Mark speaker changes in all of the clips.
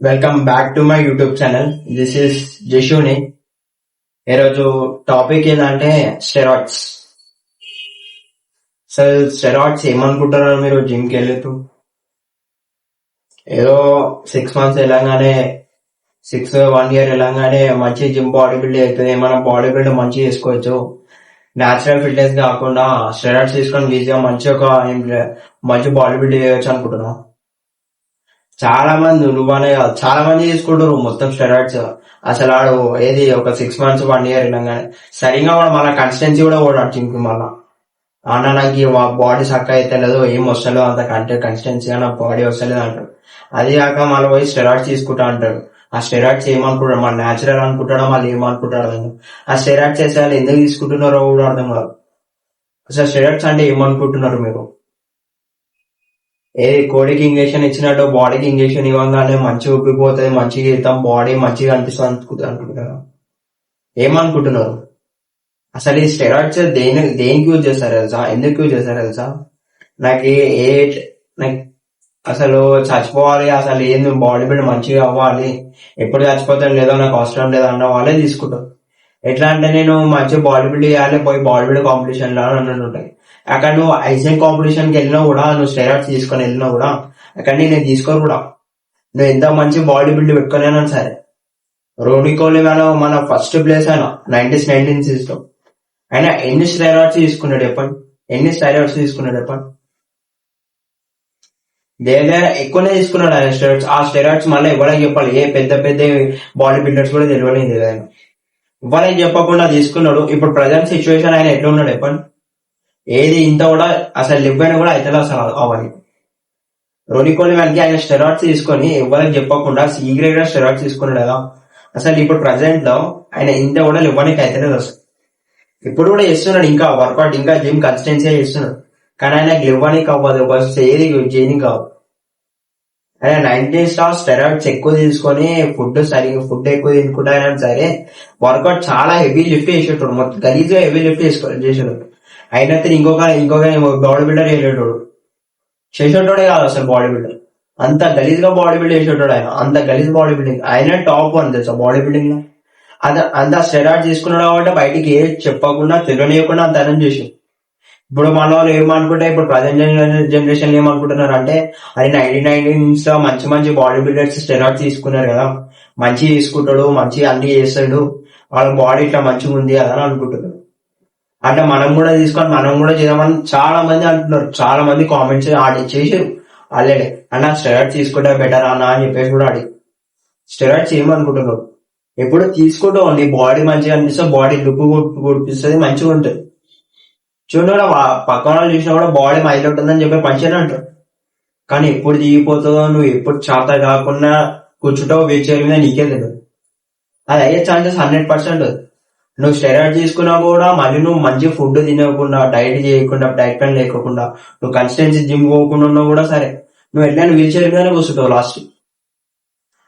Speaker 1: Welcome back to my YouTube channel. This is Jashuni. ఈరోజు topic ఏంటంటే steroids. అసలు steroids ఏమనుకుంటున్నారు మీరు? జిమ్ కి వెళ్తూ ఏదో 6 months వెళ్ళంగానే 1 year వెళ్ళంగానే మంచి జిమ్ బాడీ బిల్డ్ అవుతుంది, మనం బాడీ బిల్డ్ మంచిగా చేసుకోవచ్చు, న్యాచురల్ ఫిట్నెస్ కాకుండా స్టెరాయిడ్స్ తీసుకొని ఈజీగా మంచి మంచి బాడీ బిల్డ్ చేయొచ్చు అనుకుంటున్నాం. చాలా మంది, నువ్వనే కాదు చాలా మంది తీసుకుంటారు మొత్తం స్టెరాయిడ్స్. అసలు ఆడు ఏది ఒక 6 months 1 year వెళ్ళంగానే సరిగా వాడు మళ్ళీ కన్సిస్టెన్సీ కూడా ఓడాడు జిమ్కి. మళ్ళా అన్న నాకు బాడీ సక్క అయితే లేదు, ఏం వస్తలేదు, అంత కన్సిస్టెన్సీగా నా బాడీ వస్తలేదు అంటాడు. అది కాక మళ్ళీ పోయి స్టెరాయిడ్స్ తీసుకుంటా అంటాడు. ఆ స్టెరాయిడ్స్ ఏమనుకుంటాడు, మన న్యాచురల్ అనుకుంటాడో మళ్ళీ ఏమనుకుంటాడు అని. ఆ స్టెరాయిడ్స్ వేసే వాళ్ళు ఎందుకు తీసుకుంటున్నారో కూడా అర్థం కాదు. అసలు స్టెరాయిడ్స్ అంటే ఏమనుకుంటున్నారు మీరు? ఏది కోడికి ఇంజక్షన్ ఇచ్చినట్టు బాడీకి ఇంజక్షన్ ఇవ్వగానే మంచిగా ఉబ్బిపోతుంది, మంచిగా ఇస్తాం, బాడీ మంచిగా అనిపిస్తుంది అనుకుంటున్నారు. ఏమనుకుంటున్నారు? అసలు ఈ స్టెరాయిడ్స్ దేనికి యూజ్ చేస్తారు తెలుసా? ఎందుకు యూజ్ చేస్తారు తెలుసా? నాకు ఏ నాకు అసలు చచ్చిపోవాలి, అసలు ఏంది బాడీ బిల్డ్ మంచిగా అవ్వాలి, ఎప్పుడు చచ్చిపోతాను లేదో నాకు అవసరం లేదు అన్న వాళ్ళే తీసుకుంటారు. ఎట్లా అంటే నేను మంచిగా బాడీ బిల్డ్ చేయాలి, పోయి బాడీ బిల్డ్ కాంపిటీషన్ లో అన్నట్టు ఉంటాయి. అక్కడ నువ్వు ఐజిఎం కాంపిటీషన్ కి వెళ్ళినా కూడా, నువ్వు స్టెరాయిడ్స్ తీసుకొని వెళ్ళినా కూడా అక్కడ నేను తీసుకోరు కూడా. నువ్వు ఎంత మంచి బాడీ బిల్డ్ పెట్టుకునేనా సరే. రోనీ కోహ్లీ మన ఫస్ట్ ప్లేస్ అయినా 1996 లో ఆయన ఎన్ని స్టెరాయిడ్స్ తీసుకున్నాడు చెప్పండి? దగ్గర ఎక్కువనే తీసుకున్నాడు ఆయన స్టెరాయిడ్స్. ఆ స్టెరాయిడ్స్ మళ్ళీ ఇవ్వడానికి చెప్పాలి, ఏ పెద్ద పెద్ద బాడీ బిల్డర్స్ కూడా తెలియలేదు ఆయన. ఇవ్వాలని చెప్పకుండా తీసుకున్నాడు. ఇప్పుడు ప్రజెంట్ సిచ్యువేషన్ ఆయన ఎట్లా ఉన్నాడు చెప్పండి? ఏది ఇంత కూడా అసలు లివ్ అయినా కూడా అయితే అసలు అవ్వాలి. రోనీ కోహ్లీ మనకి ఆయన స్టెరాయిడ్స్ తీసుకొని ఎవరికి చెప్పకుండా సీక్రెట్ గా స్టెరాయిడ్స్ తీసుకున్నాడు కదా. అసలు ఇప్పుడు ప్రజెంట్ లో ఆయన ఇంత కూడా ఇవ్వడానికి అయితేనే అసలు. ఇప్పుడు కూడా చేస్తున్నాడు, ఇంకా వర్కౌట్, ఇంకా జిమ్ కన్సిస్టెన్సీ చేస్తున్నాడు. కానీ ఆయన ఇవ్వడానికి అవ్వదు, ఏది చేయనికి కావు. ఆయన 90s లో స్టెరాయిడ్స్ ఎక్కువ తీసుకొని ఫుడ్ ఎక్కువ తినుకుంటా సరే, వర్కౌట్ చాలా హెవీ లిఫ్ట్ చేసేటోడు, మొత్తం గలీజ్గా హెవీ లిఫ్ట్ చేసేటోడు. అయినతే ఇంకొక బాడీ బిల్డర్ చేసేటోడే కాదు అసలు బాడీ బిల్డర్. అంత గలీజ్ గా బాడీ బిల్డ్ చేసేటోడు ఆయన. అంత గలీజ్ బాడీ బిల్డింగ్ ఆయన టాప్ 1 తెలుసా బాడీ బిల్డింగ్ లో. అంత స్టెరాయిడ్ తీసుకున్నాడు కాబట్టి బయటికి ఏ చెప్పకుండా తెలియనియకుండా అంత అనం చేసి. ఇప్పుడు మన వాళ్ళు ఏమనుకుంటే, ఇప్పుడు ప్రజెంట్ జనరేషన్ ఏమనుకుంటున్నారు అంటే, అది 1990s లో మంచి మంచి బాడీ బిల్డర్స్ స్టెరాయిడ్స్ తీసుకున్నారు కదా, మంచి తీసుకుంటాడు, మంచి అన్ని చేస్తాడు, వాళ్ళ బాడీ ఇట్లా మంచిగా ఉంది కదా అని అనుకుంటున్నారు. అంటే మనం కూడా తీసుకొని మనం కూడా చేద్దామని చాలా మంది అంటున్నారు. చాలా మంది కామెంట్స్ చేసారు ఆల్రెడీ. అన్న స్టెరాయిడ్స్ తీసుకుంటే బెటర్ అన్న అని చెప్పేసి కూడా అడిగి. స్టెరాయిడ్స్ ఏమనుకుంటున్నారు? ఎప్పుడు తీసుకుంటావు నీ బాడీ మంచిగా అనిపిస్తే, బాడీ లుక్ గుర్తిస్తుంది, మంచిగా ఉంటుంది. చూడండి పక్కన వాళ్ళు చూసినా కూడా బాడీ మైల్ ఉంటుందని చెప్పి మంచిగానే అంటారు. కానీ ఎప్పుడు దిగిపోతుందో, నువ్వు ఎప్పుడు చేత కాకుండా కూర్చుంటావు వీల్ మీద నీకే తెలియదు. అది అయ్యే ఛాన్సెస్ 100%. నువ్వు స్టెరాయిడ్ తీసుకున్నా కూడా మళ్ళీ నువ్వు మంచి ఫుడ్ తినకుండా, డైట్ చేయకుండా, డైట్ ప్లాన్ లేకుండా, నువ్వు కన్సిస్టెన్సీ జిమ్ పోకుండా ఉన్నా కూడా సరే, నువ్వు ఎట్లయినా వీల్ చైర్ మీదనే కూర్చుంటావు లాస్ట్.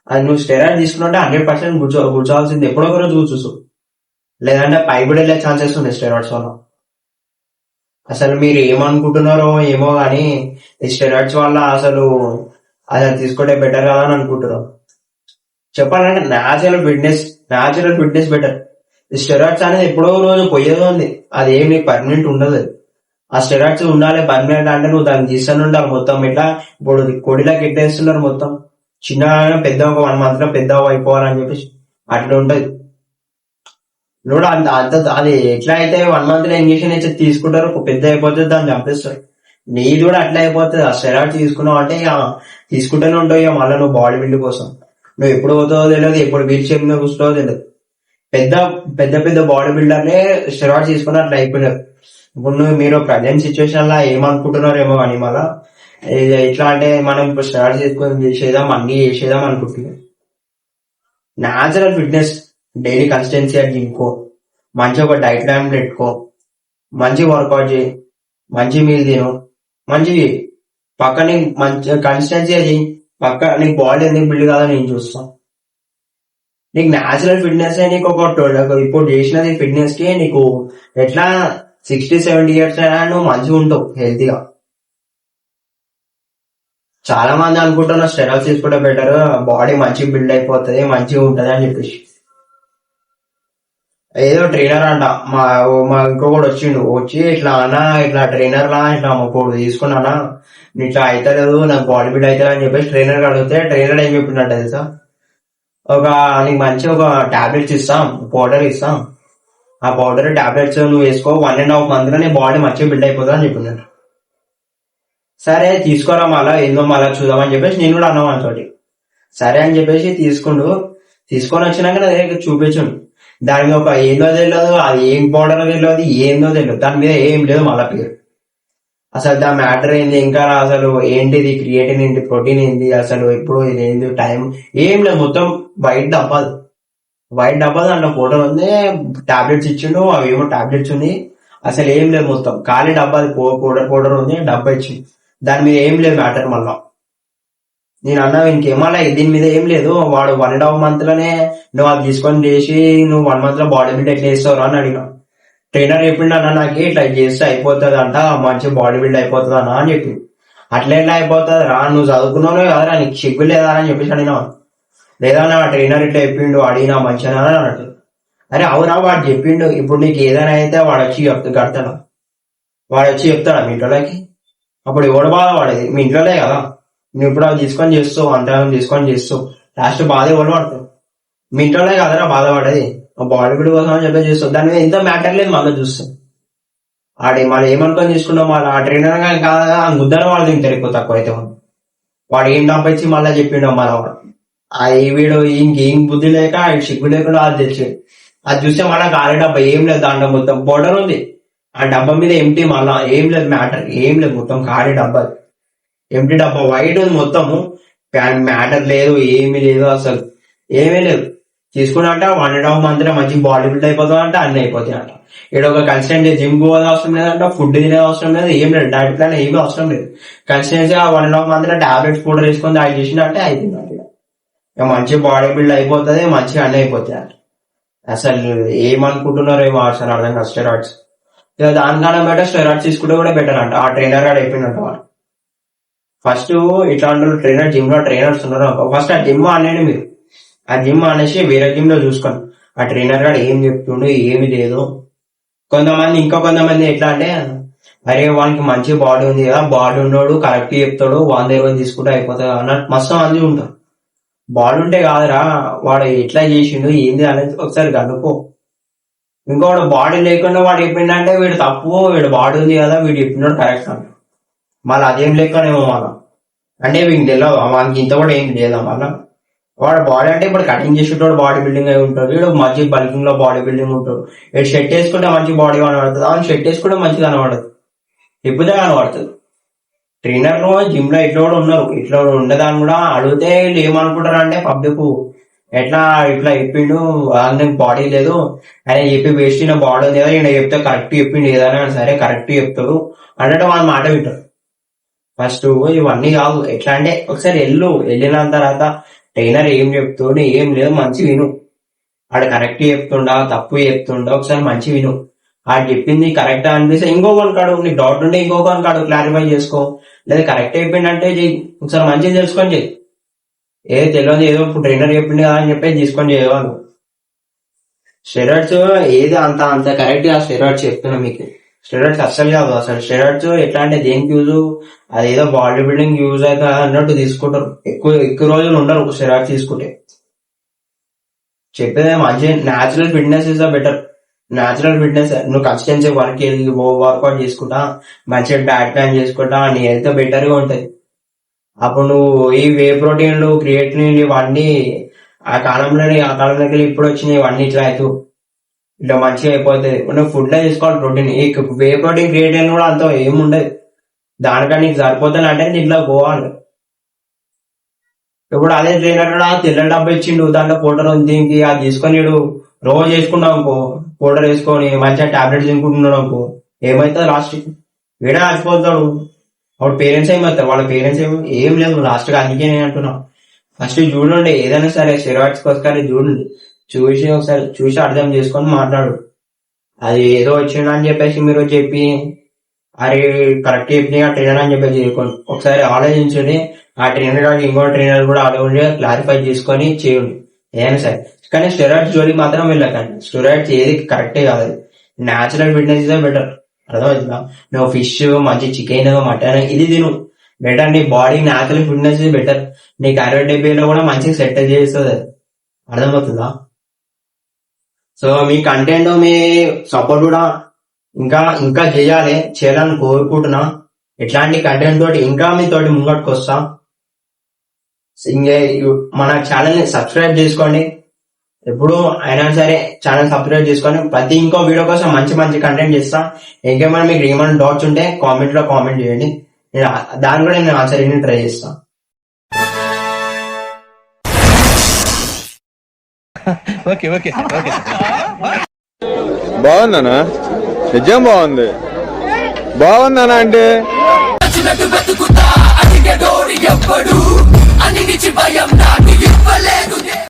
Speaker 1: అది నువ్వు స్టెరాయిడ్ తీసుకున్నట్టే 100% కూర్చోవాల్సింది ఎప్పుడో ఒక రోజు కూర్చోసు. లేదంటే పైబడి వెళ్ళే ఛాన్సెస్ ఉన్నాయి స్టెరాయిడ్స్ వల్ల. అసలు మీరు ఏమనుకుంటున్నారో ఏమో గానీ, ఈ స్టెరాయిడ్స్ వల్ల అసలు తీసుకుంటే బెటర్ కదా అని అనుకుంటున్నావు. చెప్పాలంటే న్యాచురల్ ఫిట్నెస్ బెటర్. ఈ స్టెరాయిడ్స్ అనేది ఎప్పుడో రోజు పోయేది ఉంది, అది ఏమి పర్మనెంట్ ఉండదు. ఆ స్టెరాయిడ్స్ ఉండాలి పర్మనెంట్ అంటే నువ్వు దాన్ని తీస్తూనే ఉండాలి మొత్తం. ఇట్లా ఇప్పుడు కొడిలాకి ఎట్టేస్తున్నారు మొత్తం, చిన్న పెద్ద ఒక 1 month లో పెద్ద అయిపోవాలని చెప్పేసి అట్లా ఉంటది. నువ్వు అది ఎట్లా అయితే 1 month లో ఇంజక్షన్ ఇచ్చి తీసుకుంటారు, పెద్ద అయిపోతుంది, దాన్ని చంపేస్తారు. నీది కూడా అట్లా అయిపోతుంది. ఆ స్టెరాయిడ్స్ తీసుకున్నావు అంటే ఇక తీసుకుంటూనే ఉంటావు. ఇక మళ్ళీ నువ్వు బాడీ బిల్డ్ కోసం నువ్వు ఎప్పుడు పోతావో తెలియదు, ఎప్పుడు వీల్ చైర్ మీద కూర్చుంటావో తెలియదు. పెద్ద పెద్ద పెద్ద బాడీ బిల్డర్లే స్టెరాయిడ్స్ తీసుకుని అట్లా అయిపోయినారు. ఇప్పుడు మీరు ప్రజెంట్ సిచ్యువేషన్ లా ఏమనుకుంటున్నారేమో కానీ మళ్ళా ఎట్లా అంటే, మనం ఇప్పుడు స్టెరాయిడ్స్ తీసుకొని చేసేదాం, అన్ని చేసేదాం అనుకుంటున్నాం. న్యాచురల్ ఫిట్నెస్ డైలీ కన్సిస్టెన్సీ అని జిమ్కో, మంచి ఒక డైట్ ప్లాన్ పెట్టుకో, మంచి వర్కౌట్ చేయి, మంచి మీల్ తిను, మంచి పక్క నీకు మంచి కన్సిస్టెన్సీ అది పక్క నీకు బాడీ ఎందుకు బిల్డ్ కాదని నేను చూస్తాను. నీకు న్యాచురల్ ఫిట్నెస్ నీకు ఇప్పుడు చేసినది ఫిట్నెస్ కి నీకు ఎట్లా 60-70 years అయినా నువ్వు మంచిగా ఉంటావు హెల్తీగా. చాలా మంది అనుకుంటున్నారు స్టెరాయిడ్స్ తీసుకుంటే బెటర్, బాడీ మంచిగా బిల్డ్ అయిపోతుంది, మంచిగా ఉంటది అని చెప్పేసి. ఏదో ట్రైనర్ అంట, మా ఇంకొకటి వచ్చిండు, వచ్చి ఇట్లా అన్నా ఇట్లా ట్రైనర్ లా ఇట్లా ఒకడు తీసుకున్నానా ఇట్లా అవుతలేదు నాకు బాడీ బిల్డ్ అవుతుంది అని చెప్పేసి ట్రైనర్ అడిగితే ట్రైనర్ ఏం చెప్పిండట తెలుసా, ఒక నీకు మంచి ఒక టాబ్లెట్స్ ఇస్తాం, పౌడర్ ఇస్తాం, ఆ పౌడర్ టాబ్లెట్స్ నువ్వు వేసుకో 1.5 month లో నీ బాడీ మంచిగా బిల్డ్ అయిపోతుంది అని చెప్పిండట. సరే తీసుకోరా మళ్ళా ఏందో మళ్ళా చూద్దామని చెప్పేసి నేను కూడా అన్నాం అంతటి. సరే అని చెప్పేసి తీసుకొని వచ్చినాక నా దగ్గర చూపించండు. దాని మీద ఒక ఏందో తెలియదు, అది ఏం పౌడర్ తెలియదు, ఏందో తెలియదు, దాని మీద ఏం లేదు మళ్ళా పేరు. అసలు దాని మ్యాటర్ ఏంది, ఇంకా అసలు ఏంటిది క్రియేటిన్ ఏంటి, ప్రోటీన్ ఏంది, అసలు ఎప్పుడు ఇది ఏంది టైం ఏం లేదు, మొత్తం వైట్ డబ్బాది. దాంట్లో పౌడర్ ఉంది, టాబ్లెట్స్ ఇచ్చిండు, అవేమో టాబ్లెట్స్ ఉంది, అసలు ఏం లేదు, మొత్తం ఖాళీ డబ్బాది, పౌడర్ ఉంది, డబ్బా ఇచ్చింది, దాని మీద ఏం లేదు మ్యాటర్. మళ్ళా నేను అన్నా ఇంకేమన్నా దీని మీద ఏం లేదు, వాడు 1.5 month లోనే నువ్వు అది తీసుకొని చేసి నువ్వు 1 month లో బాడీ బిల్డ్ ఎట్లా చేస్తావు అని అడిగినా. ట్రైనర్ చెప్పిండు అన్న నాకు ఇట్లా చేస్తే అయిపోతుంది అంట, మంచి బాడీ బిల్డ్ అయిపోతుంది అన్న అని చెప్పి. అట్లా ఎట్లా అయిపోతుంది రా, నువ్వు చదువుకున్నావు కదరా, నీకు సిగ్గు లేదా అని చెప్పేసి అడిగినా. లేదా నా ట్రైనర్ ఇట్లా చెప్పిండు, అడిగినా మంచిగా అని అన్నట్టు. అరే అవునా, వాడు చెప్పిండు, ఇప్పుడు నీకు ఏదైనా అయితే వాడు వచ్చి కడతాడా, వాడు వచ్చి చెప్తాడా మీ ఇంట్లోకి? అప్పుడు ఎవడు బాధ పడేది, మీ ఇంట్లోనే కదా. నువ్వు ఇప్పుడు అవి తీసుకొని చేస్తావు, అంతరం తీసుకొని చేస్తావు, లాస్ట్ బాధ ఎవరు పడతావు, మీ ఇంట్లోనే కదరా బాధపడేది. బాడీ బిల్డ్ కోసం అని చెప్పి చేస్తావు, దాని మీద ఎంత మ్యాటర్ లేదు మళ్ళీ చూస్తాం. ఆడి మళ్ళీ ఏమనుకొని తీసుకున్నాం, మళ్ళీ ఆ ట్రైనర్ కానీ కాదా ఆ ముద్దర వాళ్ళు తింటారు ఎక్కువ తక్కువ అయితే. వాడు ఏం డబ్బిచ్చి మళ్ళీ చెప్పిండు మళ్ళీ వాడు ఆ వీడు ఇంకేం బుద్ధి లేక సిగ్గు లేకుండా అది తెచ్చి అది చూస్తే మళ్ళీ గాలి డబ్బా ఏం లేదు, దాంట్లో మొత్తం పౌడర్ ఉంది, ఆ డబ్బా మీద ఎంటీ, మళ్ళా ఏం లేదు మ్యాటర్, ఏం లేదు, మొత్తం ఖాళీ డబ్బా, ఎంటీ డబ్బా వైట్ ఉంది మొత్తము, మ్యాటర్ లేదు, ఏమీ లేదు, అసలు ఏమీ లేదు. తీసుకున్నట్ట 1.5 month లో మంచి బాడీ బిల్డ్ అయిపోతుంది అంటే అన్ని అయిపోతాయి అంట. ఇక్కడ ఒక కన్సిస్టెంట్ జిమ్ పోవడం అవసరం లేదంట, ఫుడ్ తినే అవసరం లేదు, ఏం లేదు, డైట్ ప్లాన్ ఏమీ అవసరం లేదు, కన్సిస్టెన్సీ ఆ 1.5 month లో టాబ్లెట్స్ పౌడర్ వేసుకొని దాడి చేసినట్టే అయిపోయింది. ఇక మంచి బాడీ బిల్డ్ అయిపోతుంది, మంచిగా అన్ని అయిపోతాయి అంట. అసలు ఏమనుకుంటున్నారో ఏమో అసలు అర్థం కాదు. స్టెరాయిడ్స్ ఇక దానికన్నా బెటర్ స్టెరాయిడ్స్ తీసుకుంటే కూడా బెటర్ అంట. ఆ ట్రైనర్ గారు అయిపోయినట్టు వాడు. ఫస్ట్ ఇట్లాంటి ట్రైనర్ జిమ్ లో ట్రైనర్స్ ఉన్నారు, ఫస్ట్ ఆ జిమ్ ఆనేయండి మీరు, ఆ జిమ్ అనేసి వేరే జిమ్ లో చూసుకోండి ఆ ట్రైనర్ గారు ఏం చెప్తుండో ఏమి లేదు. కొంతమంది ఎట్లా అంటే అరే వానికి మంచి బాడీ ఉంది కదా, బాడీ ఉన్నాడు కరెక్ట్ చెప్తాడు, వాళ్ళ దగ్గర తీసుకుంటే అయిపోతుంది అన్నట్టు మస్తు మంది ఉంటారు. బాడీ ఉంటే కాదురా, వాడు ఎట్లా చేసిండు ఏంది అనేది ఒకసారి కనుక్కో. ఇంకోటి బాడీ లేకుండా వాడు చెప్పిండంటే వీడు తప్పు, వీడు బాడీ ఉంది కదా వీడు చెప్పినాడు కరెక్ట్ అంట. మళ్ళీ అదేం లేకనేమో మళ్ళా అంటే వీనికి తెలియదు వానికి ఇంత కూడా ఏం లేదా. మళ్ళా వాడు బాడీ అంటే ఇప్పుడు కటింగ్ చేసేటోడు బాడీ బిల్డింగ్ అయి ఉంటాడు, వీడు మంచి బల్కింగ్ లో బాడీ బిల్డింగ్ ఉంటాడు, వీడు షర్ట్ వేసుకుంటే మంచి బాడీ కనబడుతుంది, అవును షర్ట్ వేసుకుంటే మంచిగా కనబడదు, ఎప్పుడే కనబడుతుంది. ట్రైనర్ లో జిమ్ లో ఇట్లా కూడా ఉన్నారు, ఇట్లా ఉండేదాన్ని కూడా అడిగితే వీళ్ళు ఏమనుకుంటారు అంటే పబ్లిక్ ఎట్లా ఇట్లా చెప్పిండు అందరికి బాడీ లేదు, ఆయన చెప్పి వేస్ట్ అయిన బాడీ ఉంది కదా, ఈయన చెప్తే కరెక్ట్ చెప్పిండు ఏదైనా సరే కరెక్ట్ చెప్తాడు అన్నట్టు వాళ్ళ మాట వింటారు. ఫస్ట్ ఇవన్నీ కాదు, ఎట్లా అంటే ఒకసారి వెళ్ళిన తర్వాత ట్రైనర్ ఏం చెప్తుండే ఏం లేదు మంచి విను, ఆడు కరెక్ట్ చెప్తుండా తప్పు చెప్తుండా ఒకసారి మంచి విను, ఆడు చెప్పింది కరెక్ట్ అనిపిస్తే ఇంకొకరి కాడు, నీకు డౌట్ ఉంటే ఇంకొకరి కాడు క్లారిఫై చేసుకో, లేదా కరెక్ట్ చెప్పిండంటే చెయ్యి, ఒకసారి మంచిగా తెలుసుకొని చెయ్యి. తెలియదు ఏదో ట్రైనర్ చెప్పింది కదా అని చెప్పి తీసుకొని చేయవాలి. స్టెరాయిడ్స్ ఏది అంత అంత కరెక్ట్ గా స్టెరాయిడ్స్ చెప్తున్నా మీకు, స్టెరాయిడ్స్ అస్సలు కాదు. అసలు స్టెరాయిడ్స్ ఎట్లా అంటే దేనికి యూజ్, అదేదో బాడీ బిల్డింగ్ యూజ్ అవుతా అన్నట్టు తీసుకుంటారు, ఎక్కువ రోజులు ఉండరు స్టెరాయిడ్స్ తీసుకుంటే. చెప్పేది మంచి natural fitness is the better. Natural fitness నువ్వు కన్సిస్టెన్సీ వర్కౌట్ చేసుకుంటా, మంచిగా డైట్ ప్లాన్ చేసుకుంటా, నీ హెల్త్ బెటర్ గా ఉంటది. అప్పుడు నువ్వు ఈ వే ప్రోటీన్లు క్రియేటిన్ ఇవన్నీ ఆ కాలంలోకి ఇప్పుడు వచ్చినాయి, ఇవన్నీ ఇట్లా అవుతూ ఇట్లా మంచిగా అయిపోతుంది. నువ్వు ఫుడ్ లో తీసుకోవాలి ప్రోటీన్, ఈ వే ప్రోటీన్ క్రియేటిన్ కూడా అంత ఏముండదు, దానికన్నా నీకు సరిపోతుంది అంటే ఇట్లా పోవాలి. ఇప్పుడు అదే ట్రైనర్ కూడా తెల్ల డబ్బా ఇచ్చిండు, దాంట్లో పౌడర్ ఉంది, దీనికి అది తీసుకొని రోజు వేసుకున్నావు అనుకో, పౌడర్ వేసుకొని మంచిగా టాబ్లెట్స్ తినుకుంటున్నాడు అనుకో, ఏమవుతుంది లాస్ట్ వీడే ఆడిపోతాడు. అప్పుడు పేరెంట్స్ ఏమవుతారు, వాళ్ళ పేరెంట్స్ ఏం లేదు లాస్ట్ గా. అందుకే నేను అంటున్నా ఫస్ట్ చూడండి, ఏదైనా సరే స్టెరాయిడ్స్ ఒకసారి చూడండి, ఒకసారి చూసి అర్థం చేసుకొని మాట్లాడు. అది ఏదో వచ్చిండు అని చెప్పేసి మీరు చెప్పి అరే కరెక్ట్ చెప్పిన ట్రైనర్ అని చెప్పేసి ఒకసారి ఆలోచించుని ఆ ట్రైనర్ గారికి ఇంకో ట్రైనర్ కూడా ఆలోచించి క్లారిఫై చేసుకొని చేయండి ఏమైనా సరే. కానీ స్టెరాయిడ్స్ జోలికి మాత్రం వెళ్ళకండి. స్టెరాయిడ్స్ ఏది కరెక్టే కాదు. న్యాచురల్ ఫిట్నెస్ ఇదే బెటర్. అర్థమవుతుందా? నువ్వు ఫిష్, మంచి చికెన్, మటన్ ఇది తిను బెటర్. నీ బాడీ న్యాచురల్ ఫిట్నెస్ బెటర్. నీకు 60-70 కూడా మంచిగా సెట్ చేస్తుంది. అర్థమవుతుందా? సో మీ కంటెంట్ మీ సపోర్ట్ కూడా ఇంకా ఇంకా చేయాలని కోరుకుంటున్నా. ఇట్లాంటి కంటెంట్ తోటి ఇంకా మీతోటి ముంగట్టుకు వస్తా. మన ఛానల్ ని సబ్స్క్రైబ్ చేసుకోండి. ఎప్పుడు అయినా సరే ఛానల్ సబ్స్క్రైబ్ చేసుకొని ప్రతి ఇంకో వీడియో కోసం మంచి మంచి కంటెంట్ చేస్తా. ఇంకేమైనా మీకు ఏమైనా డౌట్స్ ఉంటే కామెంట్ లో కామెంట్ చేయండి. దాని కూడా నేను ఆన్సర్ ట్రై చేస్తా.
Speaker 2: బాగుందనా? నిజం బాగుంది. బాగుందనా అంటే
Speaker 3: అడిగేటోడు ఎవ్వడు అన్నిటికి భయం నాకు